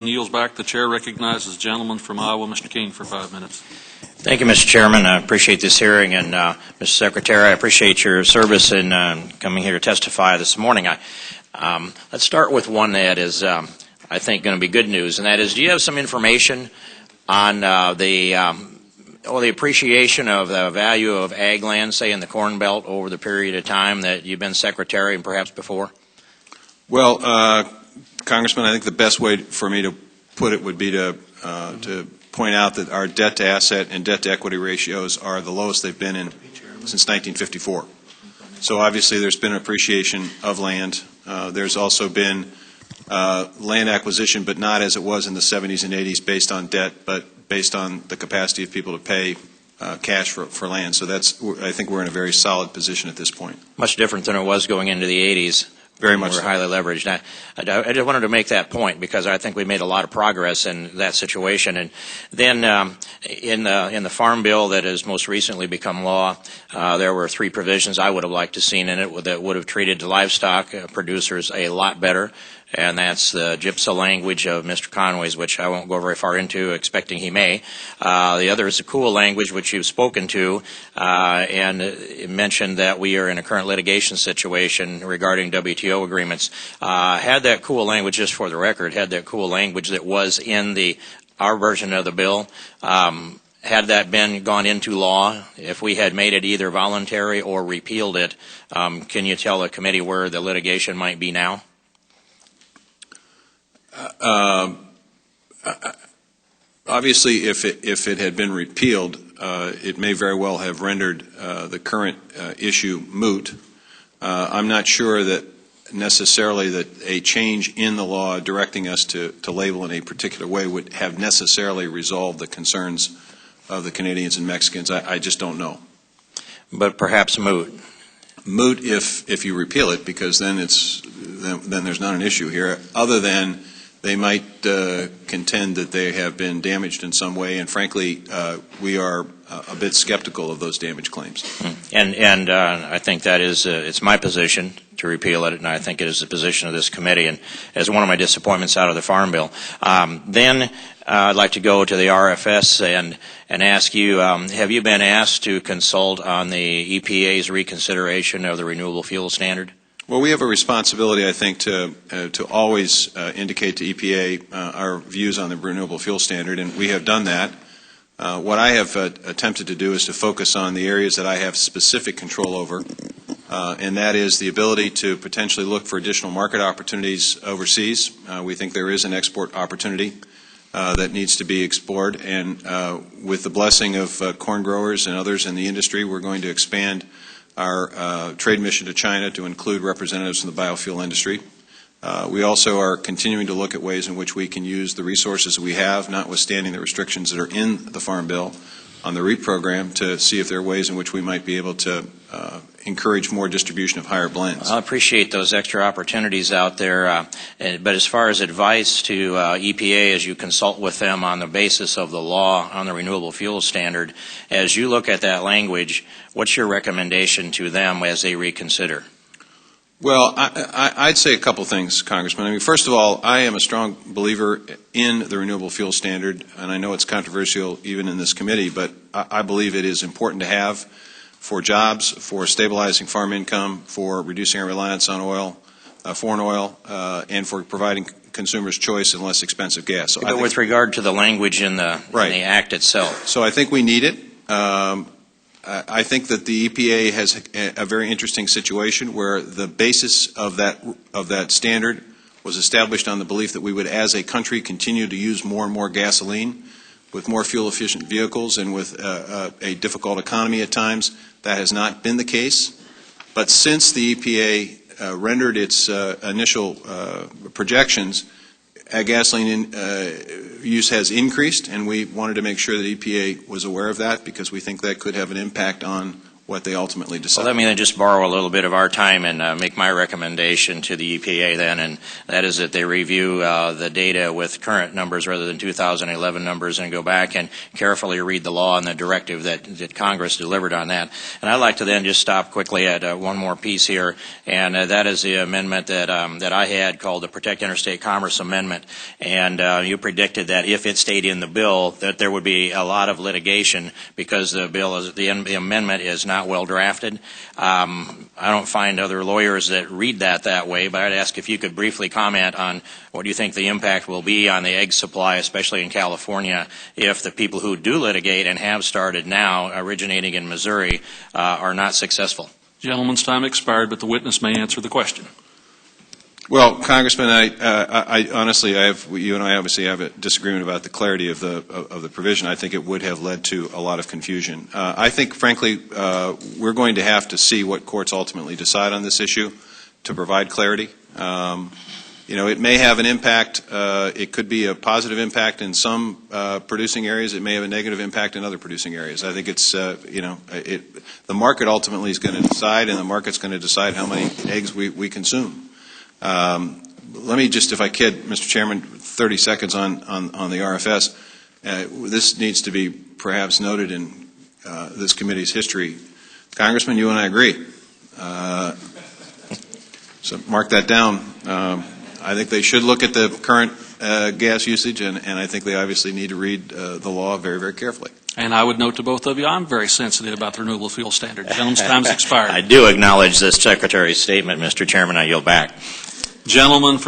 Yields back. The chair recognizes the gentleman from Iowa, Mr. King, for 5 minutes. Thank you, Mr. Chairman. I appreciate this hearing, and Mr. Secretary, I appreciate your service in coming here to testify this morning. Let's start with one that is, I think, going to be good news, and that is, do you have some information on the appreciation of the value of ag land, say, in the Corn Belt over the period of time that you've been Secretary and perhaps before? Well, Congressman, I think the best way for me to put it would be to point out that our debt-to-asset and debt-to-equity ratios are the lowest they've been in since 1954. So obviously there's been appreciation of land. There's also been land acquisition, but not as it was in the 70s and 80s based on debt, but based on the capacity of people to pay cash for land. So I think we're in a very solid position at this point. Much different than it was going into the 80s. Very much We're highly leveraged. I just wanted to make that point because I think we made a lot of progress in that situation. And then in the Farm Bill that has most recently become law, there were 3 provisions I would have liked to seen in it that would have treated livestock producers a lot better. And that's the GIPSA language of Mr. Conway's, which I won't go very far into, expecting he may. The other is the COOL language, which you've spoken to, and it mentioned that we are in a current litigation situation regarding WTO agreements. Had that COOL language, just for the record, had that COOL language that was in our version of the bill, had that been gone into law, if we had made it either voluntary or repealed it, can you tell the committee where the litigation might be now? Obviously, if it had been repealed, it may very well have rendered the current issue moot. I'm not sure that necessarily that a change in the law directing us to label in a particular way would have necessarily resolved the concerns of the Canadians and Mexicans. I just don't know. But perhaps moot. Moot if you repeal it, because then there's not an issue here, other than they might contend that they have been damaged in some way, and frankly, we are a bit skeptical of those damage claims. And I think that is it's my position to repeal it, and I think it is the position of this committee, and as one of my disappointments out of the Farm Bill. Then I'd like to go to the RFS and ask you, have you been asked to consult on the EPA's reconsideration of the renewable fuel standard? Well, we have a responsibility, I think, to always indicate to EPA our views on the renewable fuel standard, and we have done that. What I have attempted to do is to focus on the areas that I have specific control over, and that is the ability to potentially look for additional market opportunities overseas. We think there is an export opportunity that needs to be explored, and with the blessing of corn growers and others in the industry, we're going to expand our trade mission to China to include representatives from the biofuel industry. We also are continuing to look at ways in which we can use the resources we have, notwithstanding the restrictions that are in the Farm Bill on the REAP program, to see if there are ways in which we might be able to encourage more distribution of higher blends. I appreciate those extra opportunities out there, but as far as advice to EPA as you consult with them on the basis of the law on the renewable fuel standard, as you look at that language, what's your recommendation to them as they reconsider? Well, I'd say a couple things, Congressman. I mean, first of all, I am a strong believer in the renewable fuel standard, and I know it's controversial even in this committee, but I believe it is important to have for jobs, for stabilizing farm income, for reducing our reliance on oil, foreign oil, and for providing consumers choice and less expensive gas. So but with regard to the language in the Act itself. So I think we need it. I think that the EPA has a very interesting situation where the basis of that standard was established on the belief that we would, as a country, continue to use more and more gasoline with more fuel-efficient vehicles and with a difficult economy at times. That has not been the case. But since the EPA rendered its initial projections, gasoline use has increased, and we wanted to make sure that EPA was aware of that because we think that could have an impact on what they ultimately decide. Well, let me then just borrow a little bit of our time and make my recommendation to the EPA then, and that is that they review the data with current numbers rather than 2011 numbers and go back and carefully read the law and the directive that Congress delivered on that. And I'd like to then just stop quickly at one more piece here, and that is the amendment that I had called the Protect Interstate Commerce Amendment. And you predicted that if it stayed in the bill that there would be a lot of litigation because the amendment is not well drafted. I don't find other lawyers that read that way, but I'd ask if you could briefly comment on what you think the impact will be on the egg supply, especially in California, if the people who do litigate and have started now, originating in Missouri, are not successful. Gentleman's time expired, but the witness may answer the question. Well, Congressman, I honestly, you and I obviously have a disagreement about the clarity of the provision. I think it would have led to a lot of confusion. I think, frankly, we're going to have to see what courts ultimately decide on this issue to provide clarity. It may have an impact. It could be a positive impact in some producing areas. It may have a negative impact in other producing areas. I think it's, the market ultimately is going to decide, and the market's going to decide how many eggs we consume. Let me just, if I could, Mr. Chairman, 30 seconds on the RFS. This needs to be perhaps noted in this committee's history. Congressman, you and I agree. So mark that down. I think they should look at the current gas usage, and I think they obviously need to read the law very, very carefully. And I would note to both of you, I'm very sensitive about the renewable fuel standard. Gentleman's time has expired. I do acknowledge this Secretary's statement, Mr. Chairman. I yield back. Gentleman